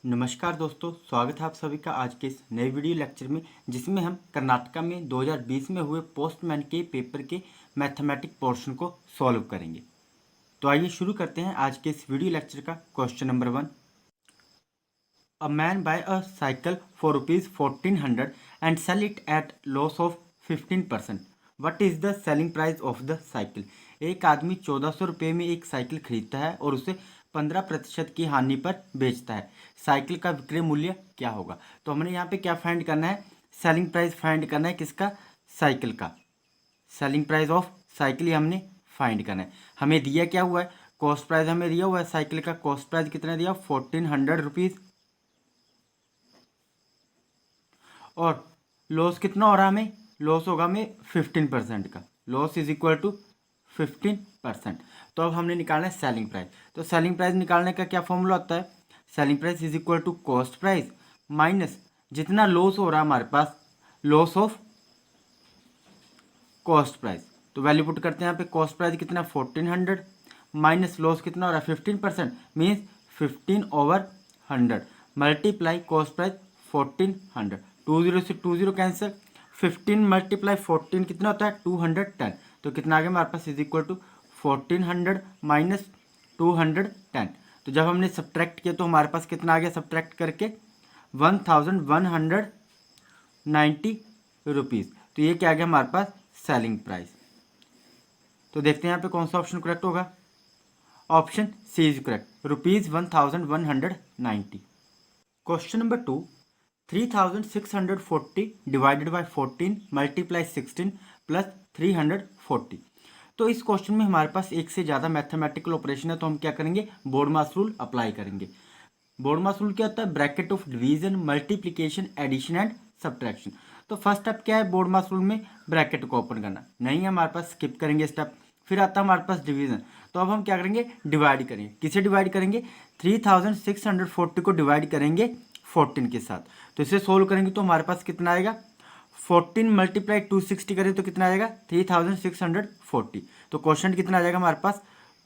नमस्कार दोस्तों, स्वागत है आप सभी का आज के इस नए वीडियो लेक्चर में, जिसमें हम कर्नाटका में 2020 में हुए पोस्टमैन के पेपर के मैथमेटिक पोर्शन को सॉल्व करेंगे। तो आइए शुरू करते हैं आज के इस वीडियो लेक्चर का। Question number 1, a man buy a cycle for ₹1400 and sell it at loss of 15%। What is the selling price of the cycle. एक आदमी 1400 रुपये में एक साइकिल खरीदता है और उसे 15% की हानि पर बेचता है। साइकिल का विक्रय मूल्य क्या होगा। तो हमने यहाँ पे क्या फाइंड करना है, सेलिंग प्राइस फाइंड करना है। किसका? साइकिल का। सेलिंग प्राइस ऑफ साइकिल हमने फाइंड करना है। हमें दिया क्या हुआ है, कॉस्ट प्राइस हमें दिया हुआ है। साइकिल का कॉस्ट प्राइस कितना दिया, 1400 रुपीज़। और लॉस कितना हो रहा है हमें, लॉस होगा हमें 15% का। Loss is equal to 15%। तो अब हमने निकालना है सेलिंग प्राइस। तो सेलिंग प्राइस निकालने का क्या फॉर्मूला होता है, selling price is equal to cost price minus जितना लॉस हो रहा है हमारे पास, लॉस ऑफ कॉस्ट प्राइस। तो वैल्यू पुट करते हैं यहाँ पे, कॉस्ट प्राइस कितना 1400 माइनस लॉस कितना हो रहा है 15%, मीन्स 15/100 मल्टीप्लाई कॉस्ट प्राइस 1400। 20 से 20 कैंसिल, 15 मल्टीप्लाई 14 कितना होता है 210। तो कितना आ गया हमारे पास, इज इक्वल टू 1400 माइनस 210। तो जब हमने सब्ट्रैक्ट किया तो हमारे पास कितना आ गया, सब्ट्रैक्ट करके 1190 रुपीज़। तो ये क्या आ गया हमारे पास, सेलिंग प्राइस। तो देखते हैं यहाँ पे कौन सा ऑप्शन करेक्ट होगा। Option C is correct, ₹1190। Question number 2, 3640 divided by 14 multiply 16 plus 340। तो इस क्वेश्चन में हमारे पास एक से ज़्यादा मैथमेटिकल ऑपरेशन है, तो हम क्या करेंगे, बोर्ड मास रूल अप्लाई करेंगे। बोर्ड मास रूल क्या होता है, bracket of division, multiplication, addition and subtraction. तो फर्स्ट स्टेप क्या है बोर्ड मास रूल में, ब्रैकेट को ओपन करना नहीं है हमारे पास, स्किप करेंगे स्टेप। फिर आता है हमारे पास डिवीजन। तो अब हम क्या करेंगे, डिवाइड करेंगे। किसे डिवाइड करेंगे, 3640 को डिवाइड करेंगे 14 के साथ। तो इसे सोल्व करेंगे तो हमारे पास कितना आएगा, 14 मल्टीप्लाई 260 करें तो कितना आएगा 3640। तो क्वेश्चन कितना आ जाएगा हमारे पास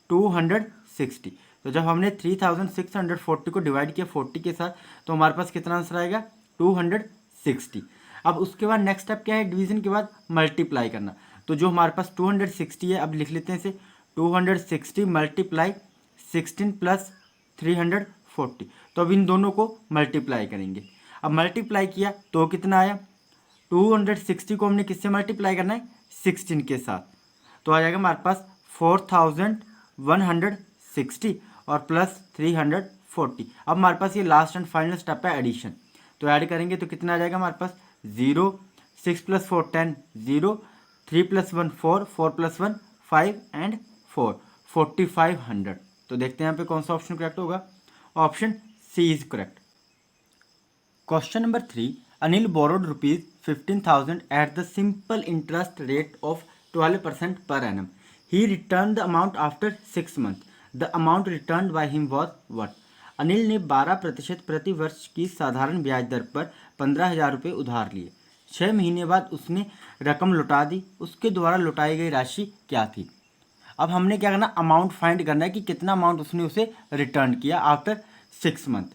260। तो जब हमने 3640 को डिवाइड किया 40 के साथ तो हमारे पास कितना आंसर आएगा 260। अब उसके बाद नेक्स्ट स्टेप क्या है, डिवीजन के बाद मल्टीप्लाई करना। तो जो हमारे पास 260 है, अब लिख लेते हैं इसे, 260 मल्टीप्लाई 16 प्लस 340। तो अब इन दोनों को मल्टीप्लाई करेंगे। अब मल्टीप्लाई किया तो कितना आया, 260 को हमने किससे मल्टीप्लाई करना है, 16 के साथ। तो आ जाएगा हमारे पास 4160 और प्लस 340। अब हमारे पास ये लास्ट एंड फाइनल स्टेप है एडिशन। तो ऐड करेंगे तो कितना आ जाएगा हमारे पास 0, 6 + 4 10, 0, 3 + 1 4, 4 + 1 5 एंड 4, 4500। तो देखते हैं यहाँ पे कौन सा ऑप्शन करेक्ट होगा। Option C is correct. Question number 3, Anil borrowed ₹15,000 at the simple interest rate of 12% per annum. He returned the amount after 6 months. The amount returned by him was what? Anil ने 12% प्रति वर्ष की साधारण ब्याज दर पर 15,000 रुपये उधार लिए। 6 महीने बाद उसने रकम लौटा दी। उसके द्वारा लौटाई गई राशि क्या थी। अब हमने क्या करना, अमाउंट फाइंड करना है कि कितना अमाउंट उसने उसे रिटर्न किया आफ्टर 6 मंथ।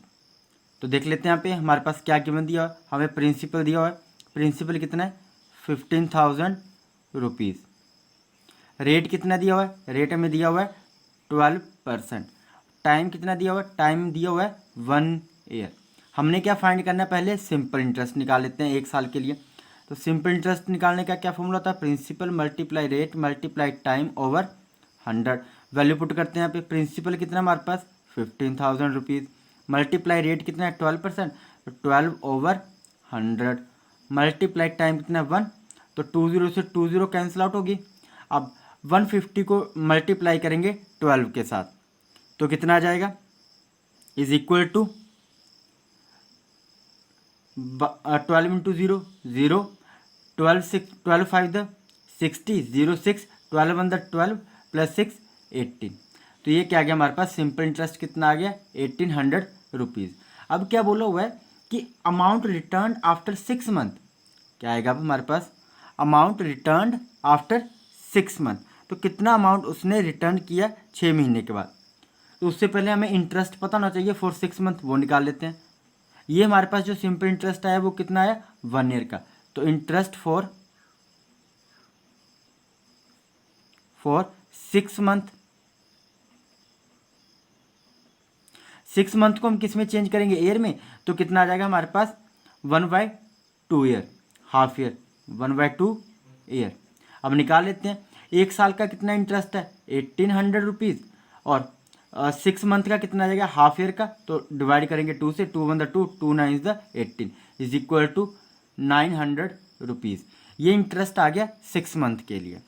तो देख लेते हैं यहाँ पे हमारे पास क्या गिवन दिया, हमें प्रिंसिपल दिया हुआ है। प्रिंसिपल कितना है 15,000 रुपीज़। रेट कितना दिया हुआ है, रेट हमें दिया हुआ है 12%। टाइम कितना दिया हुआ है, टाइम दिया हुआ है 1 ईयर। हमने क्या फाइंड करना है, पहले सिंपल इंटरेस्ट निकाल लेते हैं 1 साल के लिए। तो सिंपल इंटरेस्ट निकालने का क्या फॉर्मूला होता है, principal multiply rate multiply time over 100। Value put करते हैं यहाँ पे, प्रिंसिपल कितना हमारे पास 15,000 रुपीज़, मल्टीप्लाई रेट कितना है 12%, तो 12/100, मल्टीप्लाई टाइम कितना है 1, तो 20 से 20 कैंसिल आउट होगी। अब 150 को मल्टीप्लाई करेंगे 12 के साथ तो कितना आ जाएगा, इज इक्वल टू 12 × 0 0, 12 6 12 5 60, 0 6, 12 1 12 प्लस 6 18। तो ये क्या आ गया हमारे पास, सिंपल इंटरेस्ट कितना आ गया 1800 रुपीज़। अब क्या बोला हुआ है कि अमाउंट रिटर्न आफ्टर 6 मंथ, क्या आएगा अब हमारे पास, अमाउंट रिटर्न आफ्टर 6 मंथ। तो कितना अमाउंट उसने रिटर्न किया 6 महीने के बाद। तो उससे पहले हमें इंटरेस्ट पता होना चाहिए फॉर 6 मंथ, वो निकाल लेते हैं। ये हमारे पास जो सिंपल इंटरेस्ट आया वो कितना आया 1 ईयर का। तो इंटरेस्ट फॉर 6 मंथ, 6 मंथ को हम किस में चेंज करेंगे ईयर में, तो कितना आ जाएगा हमारे पास 1/2 ईयर, हाफ ईयर 1/2 ईयर। अब निकाल लेते हैं, 1 साल का कितना इंटरेस्ट है 1800 रुपीज़, और 6 मंथ का कितना आ जाएगा हाफ ईयर का, तो डिवाइड करेंगे 2 से, 2 1 2, 2 9 18 इज इक्वल टू 900 रुपीज़। ये इंटरेस्ट आ गया 6 मंथ के लिए।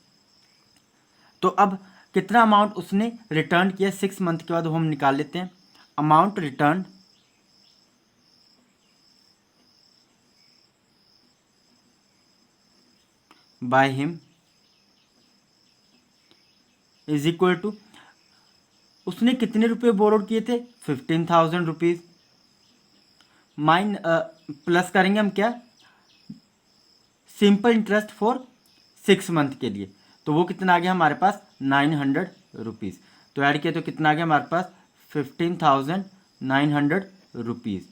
तो अब कितना अमाउंट उसने रिटर्न किया 6 मंथ के बाद वो हम निकाल लेते हैं। Amount return by him is equal to, उसने कितने रुपए बोरोड किए थे 15,000 रुपीज़, प्लस करेंगे हम क्या सिंपल इंटरेस्ट फॉर 6 मंथ के लिए, तो वो कितना आ गया हमारे पास 900 रुपीज़। तो ऐड किया तो कितना आ गया हमारे पास 15,900 रुपीज़।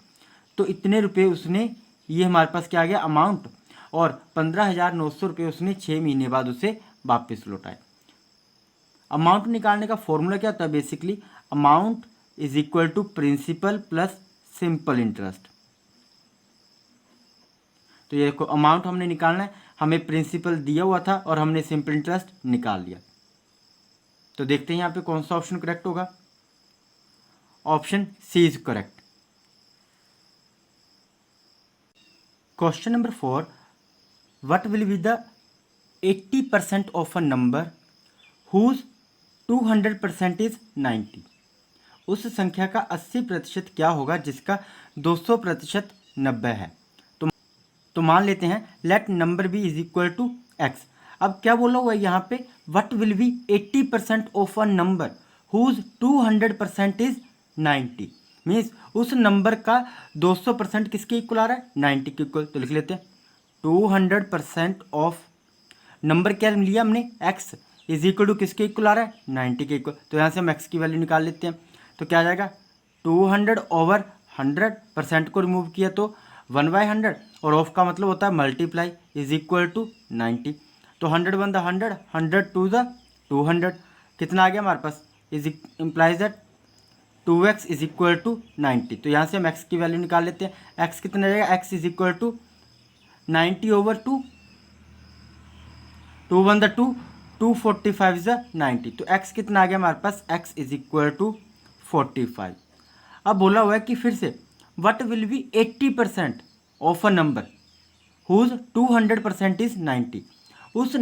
तो इतने रुपए उसने, ये हमारे पास क्या आ गया अमाउंट, और 15,900 रुपये उसने 6 महीने बाद उसे वापस लौटाए। अमाउंट निकालने का फॉर्मूला क्या होता है basically, amount is equal to principal plus simple interest. तो ये अमाउंट हमने निकालना है, हमें प्रिंसिपल दिया हुआ था और हमने सिंपल इंटरेस्ट निकाल लिया। तो देखते हैं यहाँ पे कौन सा ऑप्शन करेक्ट होगा। Option C is correct. Question number 4, what will be the 80% of a number whose 200% is 90। उस संख्या का 80% क्या होगा जिसका 200% 90 है। तो मान लेते हैं let number be is equal to x. अब क्या बोला हुआ है यहाँ पे, what will be 80% of a number whose 200% is 90, means उस नंबर का 200% किसके इक्वल आ रहा है 90 के इक्वल। तो लिख लेते हैं 200% ऑफ नंबर क्या लिया हमने एक्स इज इक्वल टू किसके इक्वल आ रहा है 90 के इक्वल। तो यहाँ से हम एक्स की वैल्यू निकाल लेते हैं। तो क्या आ जाएगा 200 ओवर 100%, को रिमूव किया तो 1/100, और ऑफ का मतलब होता है मल्टीप्लाई इज इक्वल टू 90। तो 100 1 द 100, 100 2 द 200, कितना आ गया हमारे पास is implies that 2x is equal to 90। तो यहाँ से हम x की वैल्यू निकाल लेते हैं। x कितना रहेगा, x is equal to 90 over 2, 2 1 the 2, 245 is the 90। तो x कितना आ गया हमारे पास, x इज इक्वल टू 45। अब बोला हुआ है कि फिर से what will be 80% of a number whose 200% is 90। उस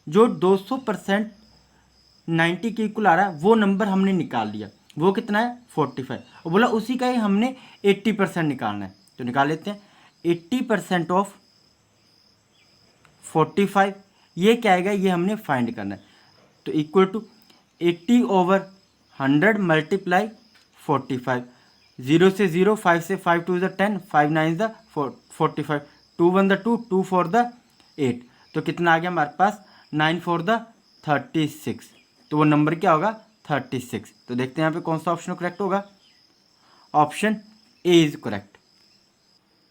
जो 200% 90 के इक्वल आ रहा है वो नंबर हमने निकाल लिया, वो कितना है 45, और बोला उसी का ही हमने 80% निकालना है। तो निकाल लेते हैं 80% ऑफ 45, ये क्या आएगा ये हमने फाइंड करना है। तो इक्वल टू 80 ओवर 100 मल्टीप्लाई 45, 0 से 0, 5 से 5 2 द 10, 5 9 द 45, 2 1 द 2, 2 4 द 8। तो कितना आ गया हमारे पास 9 4 द 36। तो वो नंबर क्या होगा 36। तो देखते हैं यहाँ पे कौन सा ऑप्शन करेक्ट होगा। Option A is correct.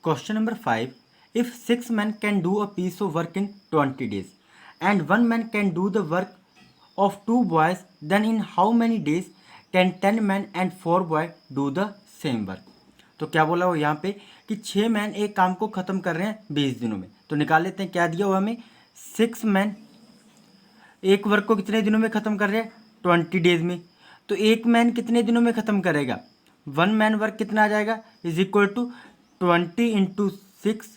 Question number 5, if 6 men can do a piece of work in 20 days and 1 man can do the work of 2 boys, then in how many days can 10 men and 4 boy do the same work. तो क्या बोला वो यहाँ पे कि 6 man एक काम को ख़त्म कर रहे हैं 20 दिनों में। तो निकाल लेते हैं क्या दिया हुआ हमें, 6 मैन एक वर्क को कितने दिनों में ख़त्म कर रहे हैं 20 डेज में। तो एक मैन कितने दिनों में ख़त्म करेगा, 1 मैन वर्क कितना आ जाएगा is equal to 20 × 6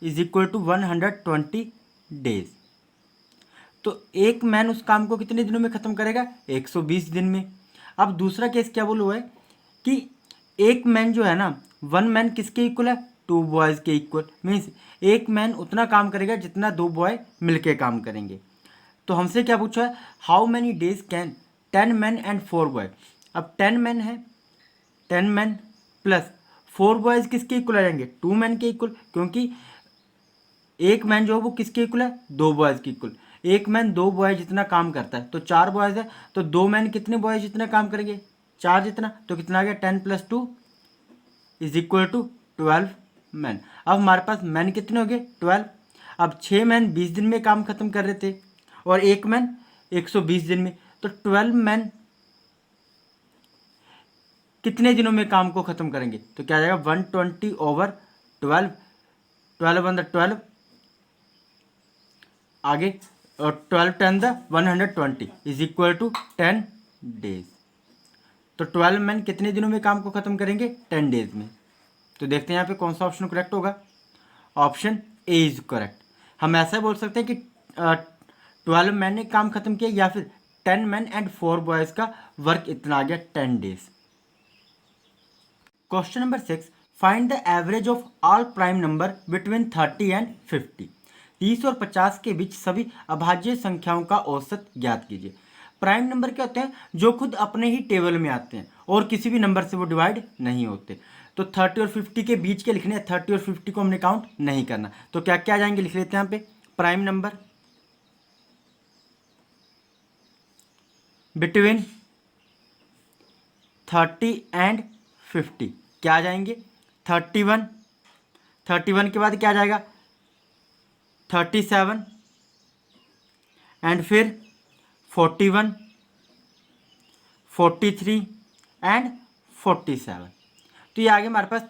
is equal to 120 days. तो एक मैन उस काम को कितने दिनों में ख़त्म करेगा 120 दिन में। अब दूसरा केस क्या बोला हुआ है कि एक मैन जो है ना 1 मैन किसके इक्वल है 2 बॉयज़ के इक्वल, मीन्स एक मैन उतना काम करेगा जितना 2 बॉय मिलके काम करेंगे। तो हमसे क्या पूछा है, how many days can 10 man and 4 boy. अब 10 मैन है, 10 मैन प्लस 4 बॉयज़ किसके इक्वल आ जाएंगे 2 मैन के इक्वल, क्योंकि एक मैन जो है वो किसके इक्वल है 2 बॉयज़ के इक्वल। एक मैन 2 बॉय जितना काम करता है, तो 4 बॉयज़ है, तो 2 मैन कितने बॉयज़ जितना काम करेंगे 4 जितना। तो कितना आ गया 10 + 2 इज इक्वल टू 12 मैन। अब हमारे पास मैन कितने हो गए 12। अब 6 मैन 20 दिन में काम खत्म कर रहे थे और 1 मैन 120 दिन में, तो 12 मैन कितने दिनों में काम को खत्म करेंगे? तो क्या आ जाएगा 120/12, 12 आगे और 12×10 इज इक्वल टू 10 डेज। तो 12 मैन कितने दिनों में काम को खत्म करेंगे? 10 डेज में। तो देखते हैं यहाँ पे कौन सा ऑप्शन करेक्ट होगा। Option A is correct. हम ऐसा बोल सकते हैं कि 12 मैन ने काम खत्म किया, या फिर 10 मैन एंड 4 बॉयज का वर्क इतना आ गया 10 days. Question number 6, find the average of all prime number between 30 and 50। 30 और 50 के बीच सभी अभाज्य संख्याओं का औसत ज्ञात कीजिए। प्राइम नंबर क्या होते हैं? जो खुद अपने ही टेबल में आते हैं और किसी भी नंबर से वो डिवाइड नहीं होते। तो 30 और 50 के बीच के लिखने हैं, 30 और 50 को हमने काउंट नहीं करना। तो क्या क्या आ जाएंगे, लिख लेते हैं यहाँ पे। प्राइम नंबर बिटवीन 30 एंड 50 क्या आ जाएंगे? 31, 31 के बाद क्या आ जाएगा? 37 एंड फिर 41, 43 एंड 47। तो ये आगे हमारे पास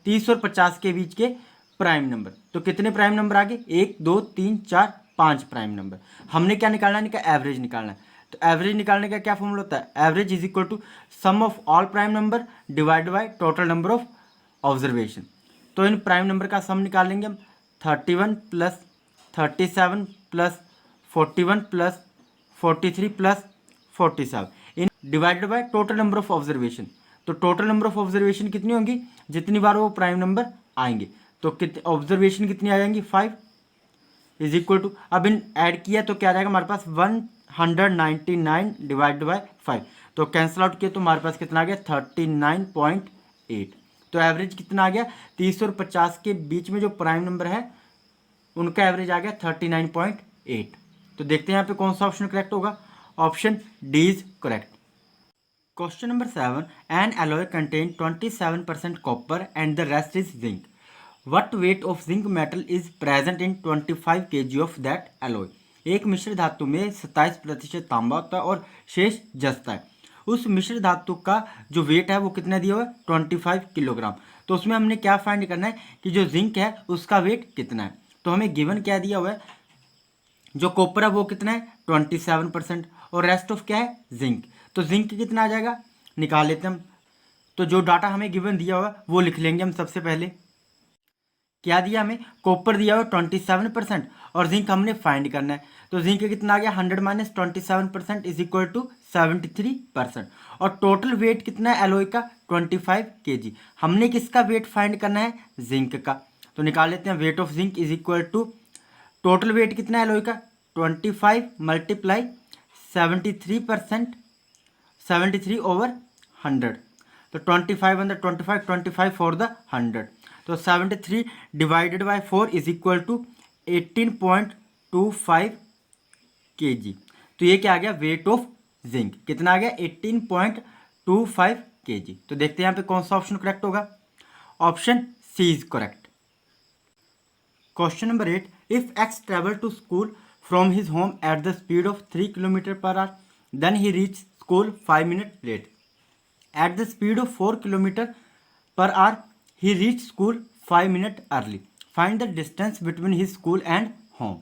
30 और 50 के बीच के प्राइम नंबर। तो कितने प्राइम नंबर आगे? 1 2 3 4 5 प्राइम नंबर। हमने क्या निकालना है? इनका एवरेज निकालना है। तो एवरेज निकालने का क्या फॉर्मूला होता है? Average is equal to sum of all prime number divide by total number of observation. तो इन प्राइम नंबर का सम निकाल लेंगे हम। 31 plus 37 plus 41 plus 43 plus 47 in divided by total number of observation. तो टोटल नंबर ऑफ ऑब्जर्वेशन कितनी होंगी? जितनी बार वो प्राइम नंबर आएंगे। तो ऑब्जर्वेशन कितनी आ जाएंगी? 5 इज इक्वल टू, अब इन ऐड किया तो क्या आ जाएगा हमारे पास? 199 डिवाइड बाय 5। तो कैंसिल आउट किया तो हमारे पास कितना आ गया? 39.8। तो एवरेज कितना आ गया? 30 और 50 के बीच में जो प्राइम नंबर है उनका एवरेज आ गया 39.8। तो देखते हैं यहाँ पे कौन सा ऑप्शन करेक्ट होगा। Option D is correct. Question number 7, an alloy contain 27% copper and the rest is zinc. What weight of zinc metal is present in 25 kg of that alloy? एक मिश्र धातु में 27% तांबा होता है और शेष जस्ता है। उस मिश्र धातु का जो वेट है वो कितना दिया हुआ है? 25 किलोग्राम। तो उसमें हमने क्या फाइंड करना है कि जो जिंक है उसका वेट कितना है। तो हमें गिवन क्या दिया हुआ है? जो कॉपर है वो कितना है? 27%। और रेस्ट ऑफ क्या है? जिंक। तो जिंक कितना आ जाएगा? निकाल लेते हैं हम। तो जो डाटा हमें गिवन दिया हुआ वो लिख लेंगे हम। सबसे पहले क्या दिया हमें? कॉपर दिया हुआ 27% और जिंक हमने फाइंड करना है। तो जिंक कितना आ गया? 100 माइनस 27% इज इक्वल टू 73%। और टोटल वेट कितना है एलॉय का? 25 kg। हमने किसका वेट फाइंड करना है? जिंक का। तो निकाल लेते हैं। Weight of zinc is equal to, total weight कितना है एलॉय का? 25 मल्टीप्लाई 73%, 73/100। तो 25 फॉर द 100। तो 73 divided by 4 is equal to 18.25 kg। तो ये क्या आ गया? वेट ऑफ जिंक कितना आ गया? 18.25 kg। तो देखते हैं यहाँ पे कौन सा ऑप्शन करेक्ट होगा। Option C is correct. Question number 8, if X travel to school from his home at the speed of 3 km/h, then he reach school 5 minutes late. At the speed of 4 km/h, he reached school 5 minutes early. Find the distance between his school and home.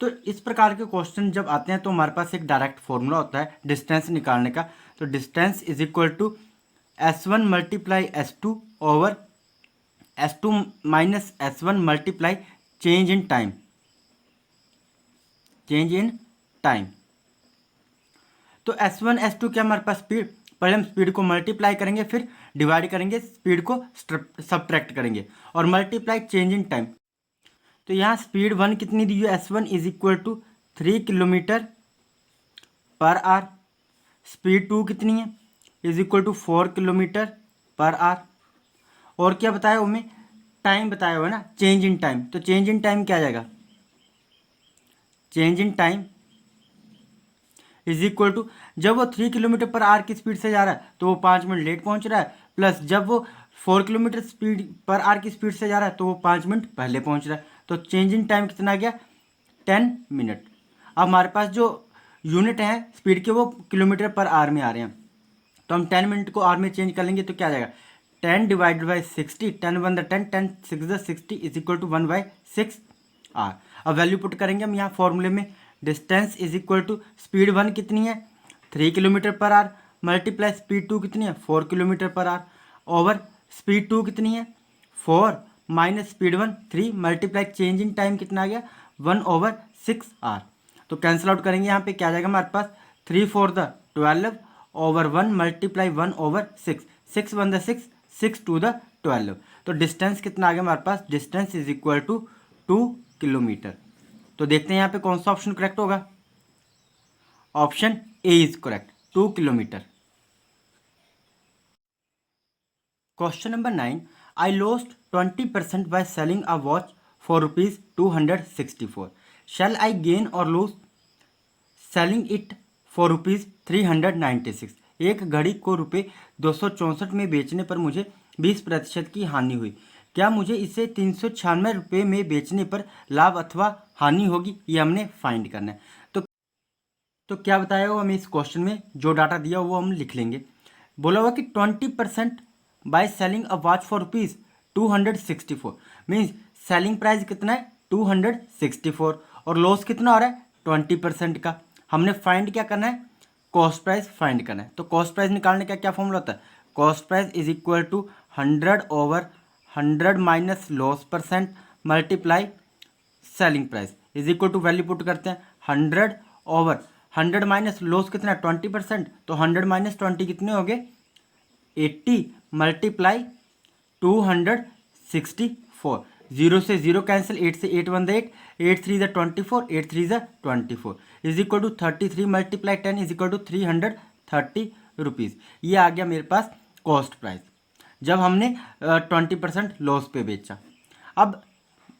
तो इस प्रकार के question जब आते हैं तो हमारे पास एक डायरेक्ट फॉर्मूला होता है डिस्टेंस निकालने का। तो distance is equal to S1 multiply S2 over S2 minus S1 multiply change in time, change in time. तो S1 S2 क्या हमारे पास? स्पीड। पहले हम स्पीड को मल्टीप्लाई करेंगे, फिर डिवाइड करेंगे, स्पीड को सब्ट्रैक्ट करेंगे और मल्टीप्लाई चेंज इन टाइम। तो यहाँ स्पीड 1 कितनी दी है? S1 is equal to 3 km/h। Speed 2 कितनी है? Is equal to 4 km/h। और क्या बताया उनमें? टाइम बताया हुआ है ना, चेंज इन टाइम। तो चेंज इन टाइम क्या आ जाएगा? Change in time is equal to, जब वो 3 km/h की स्पीड से जा रहा है तो वो 5 मिनट लेट पहुंच रहा है, प्लस जब वो 4 किलोमीटर स्पीड पर आर की स्पीड से जा रहा है तो वो 5 मिनट पहले पहुंच रहा है, तो चेंज इन टाइम कितना आ गया 10 मिनट। अब हमारे पास जो यूनिट है स्पीड के वो किलोमीटर पर आर में आ रहे हैं, तो हम 10 मिनट को आर में चेंज कर लेंगे तो क्या आ जाएगा 10 divided by 60, 10 1 10, 10 6 60 is equal to 1/6 hour. अब वैल्यू पुट करेंगे हम यहाँ फॉर्मूले में, distance is equal to speed 1 कितनी है 3 किलोमीटर पर आर मल्टीप्लाई स्पीड 2 कितनी है 4 किलोमीटर पर आर ओवर स्पीड 2 कितनी है 4 minus speed 1 3 multiply change in time कितना आ गया 1/6 आर। तो कैंसिल आउट करेंगे यहाँ पे क्या आ जाएगा हमारे पास 3 4 12 ओवर 1 मल्टीप्लाई 1/6, 6 1 6, 6 2 12। तो डिस्टेंस कितना आ गया हमारे पास, distance is equal to 2 kilometre. तो देखते हैं यहाँ पे कौन सा ऑप्शन करेक्ट होगा, option A is correct 2 kilometre. Question number 9, I lost 20% by selling a watch for ₹264। Shall I gain और लूज सेलिंग इट फॉर ₹396। एक घड़ी को ₹264 में बेचने पर मुझे 20% की हानि हुई, क्या मुझे इसे ₹396 में बेचने पर लाभ अथवा हानि होगी, ये हमने फाइंड करना है। तो क्या बताया हो हमें इस क्वेश्चन में, जो डाटा दिया वो हम लिख लेंगे। बोला हुआ कि 20% by selling a watch for ₹264, means selling price कितना है 264 और लॉस कितना हो रहा है 20% का। हमने फाइंड क्या करना है, कॉस्ट प्राइस फाइंड करना है। तो कॉस्ट प्राइस निकालने का क्या फॉर्मूला होता है, cost price is equal to 100/100 minus loss percent multiply selling price is equal to value put करते हैं 100/100 माइनस लॉस कितना है 20%, तो 100 माइनस 20 कितने हो गए 80 मल्टीप्लाई 264। 0 से 0 कैंसिल, 8 से 8 1 8, 8 3 24, 8 3 24 is equal to 33 multiply 10 is equal to 330 रुपीज़। ये आ गया मेरे पास कॉस्ट प्राइस जब हमने 20% लॉस पे बेचा। अब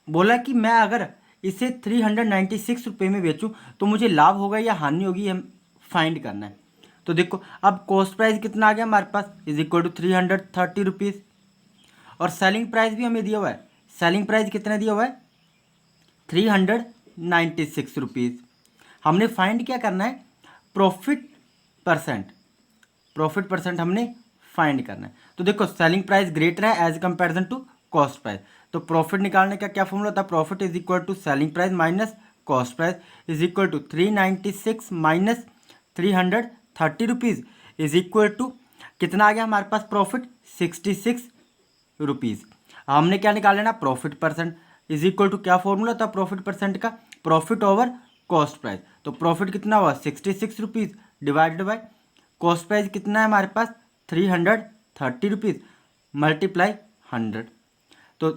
बोला कि मैं अगर इसे 396 रुपये में बेचूं तो मुझे लाभ होगा या हानि होगी, हम फाइंड करना है। तो देखो अब कॉस्ट प्राइस कितना आ गया हमारे पास इज इक्वल टू 330 रुपीज़ और सेलिंग प्राइस भी हमें दिया हुआ है, सेलिंग प्राइस कितना दिया हुआ है 396 रुपीज़। हमने फाइंड क्या करना है, प्रॉफिट परसेंट हमने फाइंड करना है। तो देखो सेलिंग प्राइस ग्रेटर है as comparison to cost price, तो प्रॉफिट निकालने का क्या फॉर्मूला होता है, profit is equal to selling price minus cost price is equal to 396 minus 330 rupees is equal to कितना आ गया हमारे पास प्रॉफिट 66 रुपीज़। हमने क्या निकाल लेना, profit percent is equal to क्या फॉर्मूला था प्रॉफिट परसेंट का, प्रॉफिट ओवर कॉस्ट प्राइस। तो प्रॉफिट कितना हुआ 66 rupees divided by cost price कितना है हमारे पास 330 रुपीज़ मल्टीप्लाई 100। तो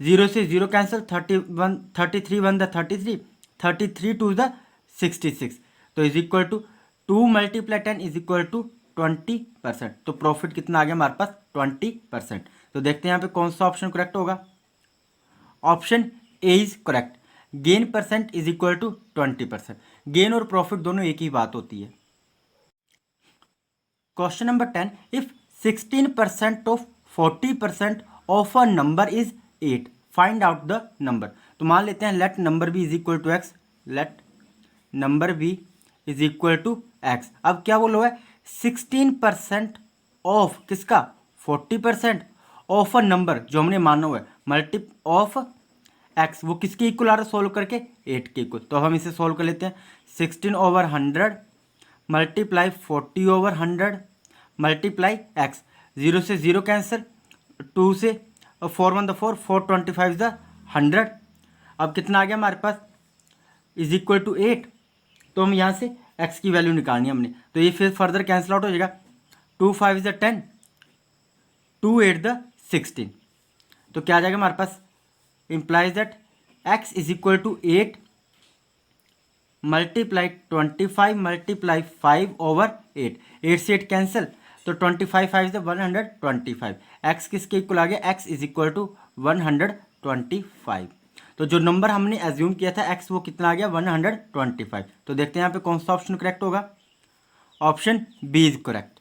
0 से 0 कैंसिल, 33 1 33, 33 2 66, तो is equal to 2 multiply 10 is equal to 20%। तो प्रॉफिट कितना आ गया हमारे पास 20%। तो देखते हैं यहाँ पे कौन सा ऑप्शन करेक्ट होगा, option A is correct, gain percent is equal to 20%। Gain और प्रॉफिट दोनों एक ही बात होती है। Question number 10, if 16% of 40% of a number is 8, find out the number. तो मान लेते हैं let number be is equal to X, let number be is equal to x. अब क्या बोलो है 16% ऑफ किसका 40% ऑफ अ नंबर जो हमने माना हुआ है मल्टी ऑफ एक्स, वो किसके इक्वल आ रहा है सोल्व करके 8 के इक्वल। तो हम इसे सोल्व कर लेते हैं 16/100 मल्टीप्लाई 40/100 मल्टीप्लाई एक्स, 0 से 0 कैंसिल, 2 से 4 1 4, 4 25 100। अब कितना आ गया हमारे पास इज इक्वल टू 8। तो हम यहाँ से एक्स की वैल्यू निकालनी है हमने, तो ये फिर फर्दर कैंसिल आउट हो जाएगा, 2 5 10, 2 8 16। तो क्या आ जाएगा हमारे पास, implies that x is equal to 8 multiply 25 multiply 5/8, 8 से 8 कैंसिल, तो 25 5 से 125, x किसके इक्वल आ गया, x इज इक्वल टू 125। तो जो नंबर हमने एज्यूम किया था x वो कितना आ गया 125। तो देखते हैं यहाँ पे कौन सा ऑप्शन करेक्ट होगा, ऑप्शन बी इज करेक्ट।